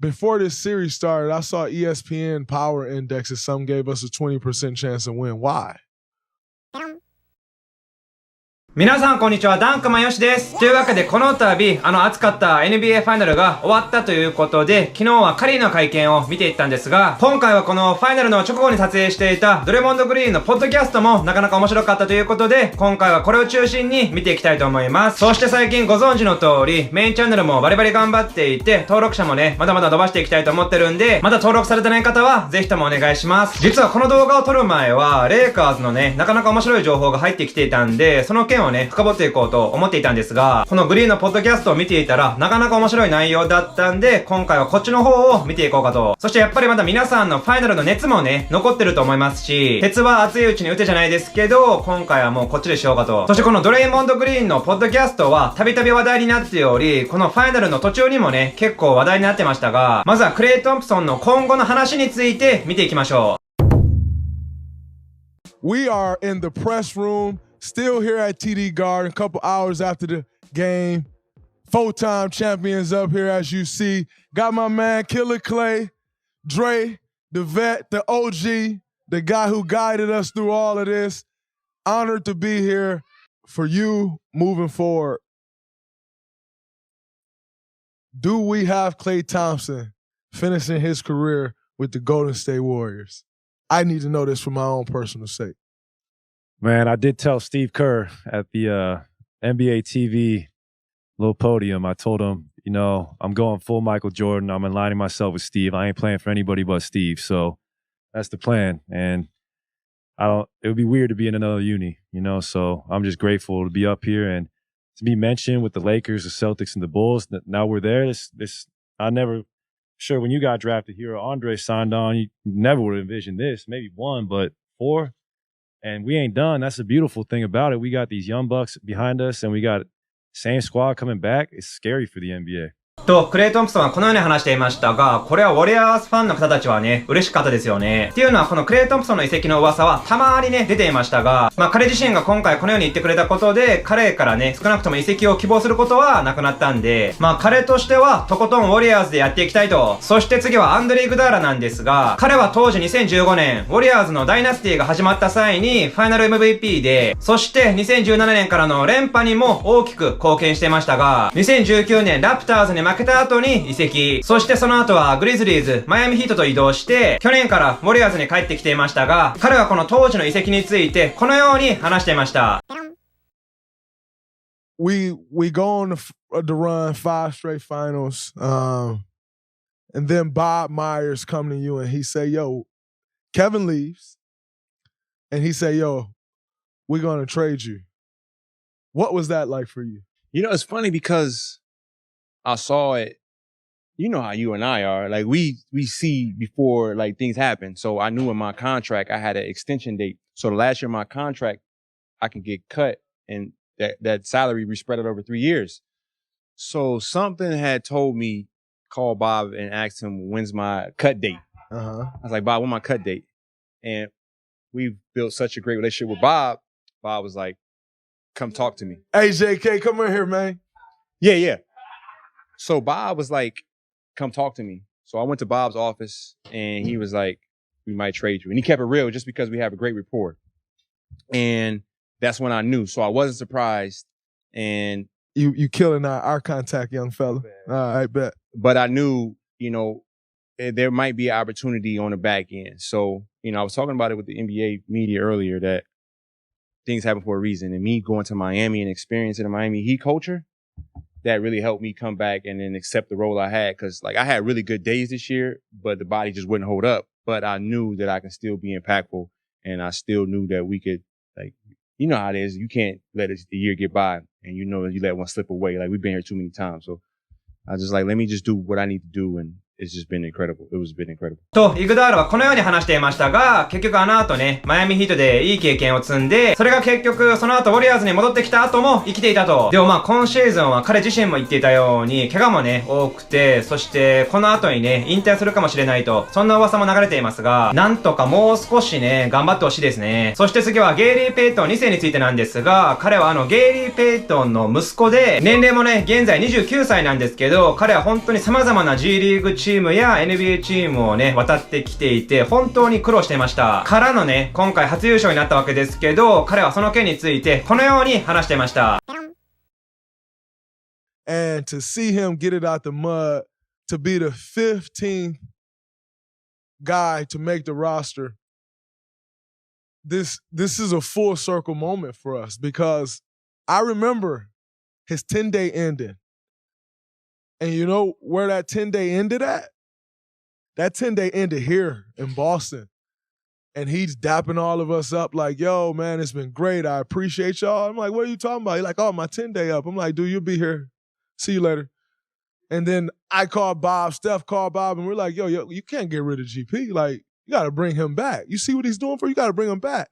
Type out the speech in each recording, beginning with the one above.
before this series started, I saw ESPN power indexes. Some gave us a 20% chance to win. Why? 皆さんこんにちは、ダンクマヨシです。というわけでこの度、熱かった NBA ファイナルが終わったということで、昨日はカリーの会見を見ていったんですが、今回はこのファイナルの直後に撮影していたドレモンド・グリーンのポッドキャストもなかなか面白かったということで、今回はこれを中心に見ていきたいと思います。そして最近ご存知の通り、メインチャンネルもバリバリ頑張っていて、登録者もね、まだまだ伸ばしていきたいと思ってるんで、まだ登録されてない方はぜひともお願いします。実はこの動画を撮る前は、レイカーズのね、なかなか面白い情報が入ってきていたんで、その件をね、深掘っていこうと思っていたんですが、このグリーンのポッドキャストを見ていたらなかなか面白い内容だったんで、今回はこっちの方を見ていこうかと。そしてやっぱりまだ皆さんのファイナルの熱もね、残ってると思いますし、鉄は熱いうちに打てじゃないですけど、今回はもうこっちでしようかと。そしてこのドレイモンド・グリーンのポッドキャストはたびたび話題になっており、このファイナルの途中にもね、結構話題になってましたが、まずはクレイ・トンプソンの今後の話について見ていきましょう。We are in the press room.Still here at TD Garden, a couple hours after the game. Full-time champions up here, as you see. Got my man, Killer Clay, Dre, the vet, the OG, the guy who guided us through all of this. Honored to be here for you moving forward. Do we have Klay Thompson finishing his career with the Golden State Warriors? I need to know this for my own personal sake.Man, I did tell Steve Kerr at the NBA TV little podium. I told him, you know, I'm going full Michael Jordan. I'm aligning myself with Steve. I ain't playing for anybody but Steve. So that's the plan. And it would be weird to be in another uni, you know, so I'm just grateful to be up here and to be mentioned with the Lakers, the Celtics, and the Bulls. Now we're there. I never, sure, when you got drafted here, Andre signed on, you never would have envisioned this, maybe 1, but 4.And we ain't done. That's the beautiful thing about it. We got these young bucks behind us, and we got same squad coming back. It's scary for the NBA.と、クレイ・トンプソンはこのように話していましたが、これはウォリアーズファンの方たちはね、嬉しかったですよね。っていうのは、このクレイ・トンプソンの移籍の噂はたまーにね、出ていましたが、彼自身が今回このように言ってくれたことで、彼からね、少なくとも移籍を希望することはなくなったんで、彼としては、とことんウォリアーズでやっていきたいと。そして次はアンドリー・グダーラなんですが、彼は当時2015年、ウォリアーズのダイナスティが始まった際に、ファイナル MVP で、そして2017年からの連覇にも大きく貢献していましたが、2019年ラプターズに負けた後に移籍。そしてその後はグリズリーズ、マイアミヒートと移動して、去年からウォリアーズに帰ってきていましたが、彼はこの当時の移籍についてこのように話していました。We go on the run 5 straight finals, and then Bob Myers come to you and he say, "Yo, Kevin leaves," and he say, "Yo, we're gonna trade you." What was that like for you? You know, it's funny because.I saw it, you know how you and I are, like we see before like things happen. So I knew in my contract, I had an extension date. So the last year of my contract, I can get cut and that salary be spread out over 3 years. So something had told me, call Bob and ask him, when's my cut date? I was like, Bob, when's my cut date? And we've built such a great relationship with Bob. Bob was like, come talk to me. Hey, JK, come in here, man. Yeah.So Bob was like, come talk to me. So I went to Bob's office and he was like, we might trade you. And he kept it real just because we have a great rapport. And that's when I knew. So I wasn't surprised. And you killing our contact, young fella. I bet. But I knew, you know, there might be an opportunity on the back end. So, you know, I was talking about it with the NBA media earlier that things happen for a reason. And me going to Miami and experiencing the Miami Heat culture,that really helped me come back and then accept the role I had. Cause like I had really good days this year, but the body just wouldn't hold up. But I knew that I can still be impactful and I still knew that we could like, you know how it is. You can't let the year get by and you know, you let one slip away. Like we've been here too many times. So I was just like, let me just do what I need to do. And it's just been incredible. It was been incredible. と、イグダールはこのように話していましたが、結局あの後ね、マイアミヒートでいい経験を積んで、それが結局その後ウォリアーズに戻ってきた後も生きていたと。でも今シーズンは彼自身も言っていたように、怪我もね、多くて、そしてこの後にね、引退するかもしれないと、そんな噂も流れていますが、なんとかもう少しね、頑張ってほしいですね。そして次はゲイリー・ペイトン2世についてなんですが、彼はゲイリー・ペイトンの息子で、年齢もね、現在29歳なんですけど、彼は本当に様々な G リーグチチームや NBA チームをね、渡ってきていて、本当に苦労していました。からのね、今回初優勝になったわけですけど、彼はその件について、このように話していました。And to see him get it out the mud, to be the 15th guy to make the roster, this is a full circle moment for us because I remember his 10-day ending. And you know where that 10-day ended at? That 10-day ended here in Boston. And he's dapping all of us up like, yo, man, it's been great. I appreciate y'all. I'm like, what are you talking about? He's like, oh, my 10-day up. I'm like, dude, you'll be here. See you later. And then I called Bob, Steph called Bob, and we're like, yo, you can't get rid of GP. Like, you got to bring him back. You see what he's doing for you? You got to bring him back.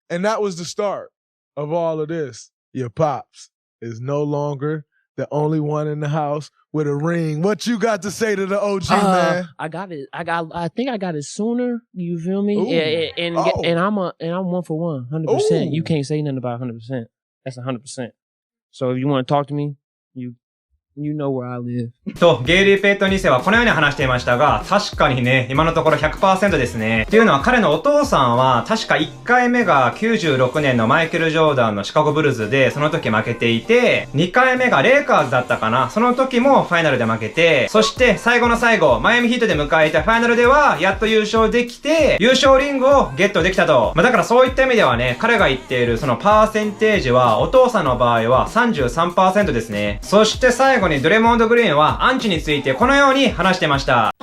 And that was the start of all of this. Your pops is no longer the only one in the house with a ring. What you got to say to the OG, man? I got it. I think I got it sooner. You feel me? Ooh. And I'm 1 for 1, 100%. You can't say nothing about 100%. That's 100%. So if you want to talk to me, you know where I live. と、ゲイリー・ペイトン2世はこのように話していましたが、確かにね、今のところ 100% ですね。っていうのは彼のお父さんは、確か1回目が96年のマイケル・ジョーダンのシカゴブルズで、その時負けていて、2回目がレイカーズだったかな。その時もファイナルで負けて、そして最後の最後、マイアミヒートで迎えたファイナルでは、やっと優勝できて、優勝リングをゲットできたと。だからそういった意味ではね、彼が言っているそのパーセンテージは、お父さんの場合は 33% ですね。そして最後にドレモンド・グリーンはアンチについてこのように話してました。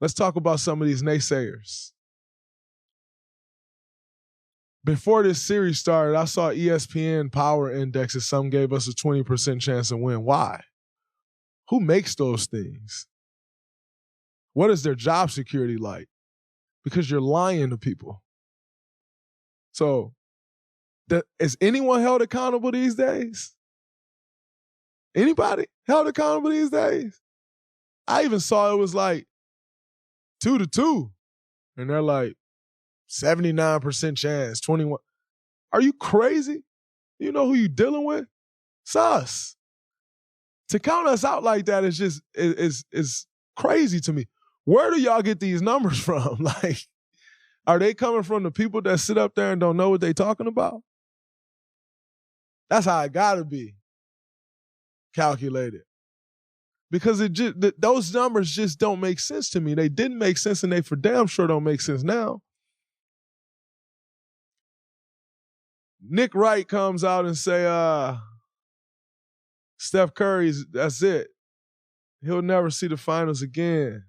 Let's talk about some of these naysayers. Before this series started, I saw ESPN power indexes. Some gave us a 20% chance to win. Why? Who makes those things? What is their job security like? Because you're lying to people. So, is anyone held accountable these days? Anybody held accountable these days? I even saw it was like 2-2. And they're like 79% chance, 21. Are you crazy? You know who you dealing with? It's us. To count us out like that is just is crazy to me. Where do y'all get these numbers from? Like, are they coming from the people that sit up there and don't know what they talking about? That's how it gotta be calculated. Because those numbers just don't make sense to me. They didn't make sense and they for damn sure don't make sense now. Nick Wright comes out and say, Steph Curry's, that's it. He'll never see the finals again.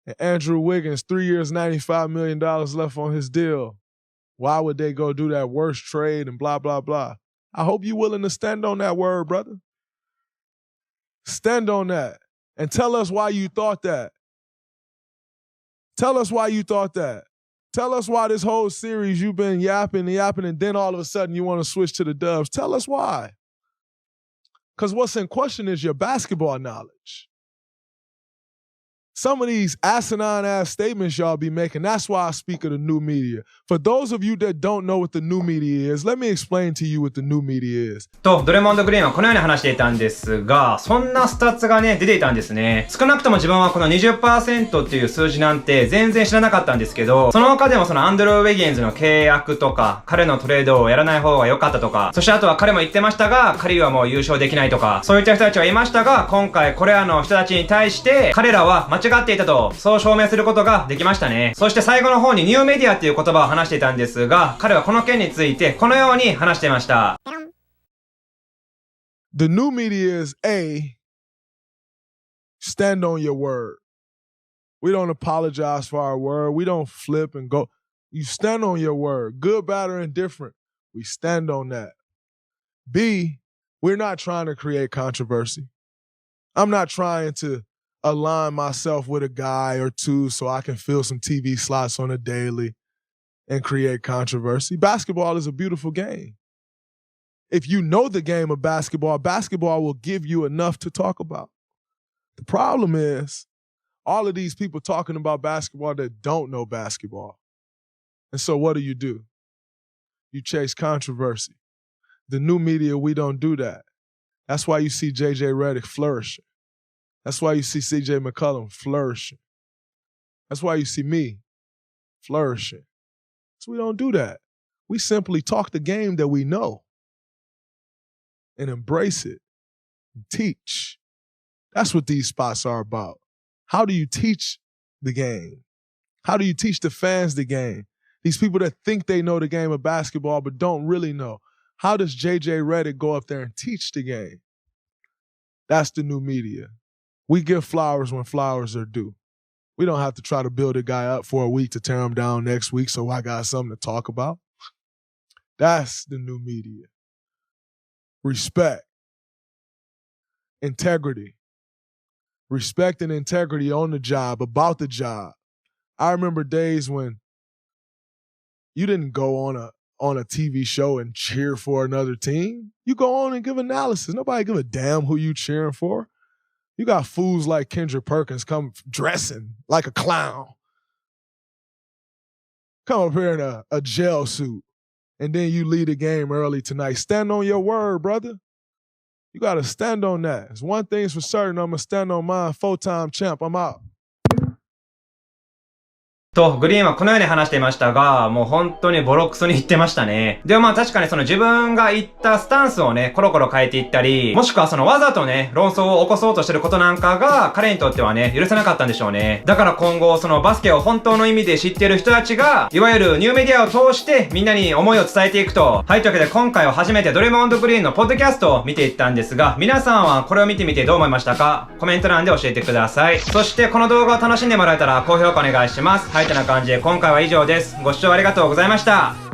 And Andrew Wiggins, 3 years, $95 million left on his deal. Why would they go do that worst trade and blah, blah, blah? I hope you're willing to stand on that word, brother. Stand on that and tell us why you thought that. Tell us why you thought that. Tell us why this whole series you've been yapping and yapping and then all of a sudden you want to switch to the Dubs. Tell us why. Because what's in question is your basketball knowledge. Some of these asinine-ass statements y'all be making, that's why I speak of the new media. For those of you that don't know what the new media is, let me explain to you what the new media is. と、ドレモンド・グリーンはこのように話していたんですが、そんなスタッツがね、出ていたんですね。少なくとも自分はこの 20% っていう数字なんて全然知らなかったんですけど、その他でもそのアンドルー・ウィギンズの契約とか、彼のトレードをやらない方が良かったとか、そしてあとは彼も言ってましたが、カリーはもう優勝できないとか、そういった人たちはいましたが、今回これらの人たちに対して、彼らは間違っていたと、そう証明することができましたね。そして最後の方にニューメディアっていう言葉を話していたんですが、彼はこの件についてこのように話していました。The new media is A, stand on your word. We don't apologize for our word. We don't flip and go. You stand on your word. Good, bad, or indifferent. We stand on that. B, we're not trying to create controversy. I'm not trying to align myself with a guy or two so I can fill some TV slots on a daily and create controversy. Basketball is a beautiful game. If you know the game of basketball, basketball will give you enough to talk about. The problem is all of these people talking about basketball that don't know basketball. And so what do? You chase controversy. The new media, we don't do that. That's why you see J.J. Redick flourishing. That's why you see CJ McCollum flourishing. That's why you see me flourishing. So we don't do that. We simply talk the game that we know and embrace it and teach. That's what these spots are about. How do you teach the game? How do you teach the fans the game? These people that think they know the game of basketball but don't really know. How does JJ Redick go up there and teach the game? That's the new media. We give flowers when flowers are due. We don't have to try to build a guy up for a week to tear him down next week so I got something to talk about. That's the new media. Respect. Integrity. Respect and integrity on the job, about the job. I remember days when you didn't go on a TV show and cheer for another team. You go on and give analysis. Nobody give a damn who you cheering for. You got fools like Kendrick Perkins come dressing like a clown. Come up here in a gel suit, and then you lead a game early tonight. Stand on your word, brother. You got to stand on that. It's one thing's for certain. I'm going to stand on mine. Full-time champ. I'm out. と、グリーンはこのように話していましたが、もう本当にボロクソに言ってましたね。でもまあ確かにその自分が言ったスタンスをね、コロコロ変えていったり、もしくはそのわざとね、論争を起こそうとしてることなんかが、彼にとってはね、許せなかったんでしょうね。だから今後、そのバスケを本当の意味で知っている人たちが、いわゆるニューメディアを通してみんなに思いを伝えていくと。はい、というわけで今回は初めてドレモンド・グリーンのポッドキャストを見ていったんですが、皆さんはこれを見てみてどう思いましたか？コメント欄で教えてください。そしてこの動画を楽しんでもらえたら高評価お願いします。はい、てな感じで今回は以上です。ご視聴ありがとうございました。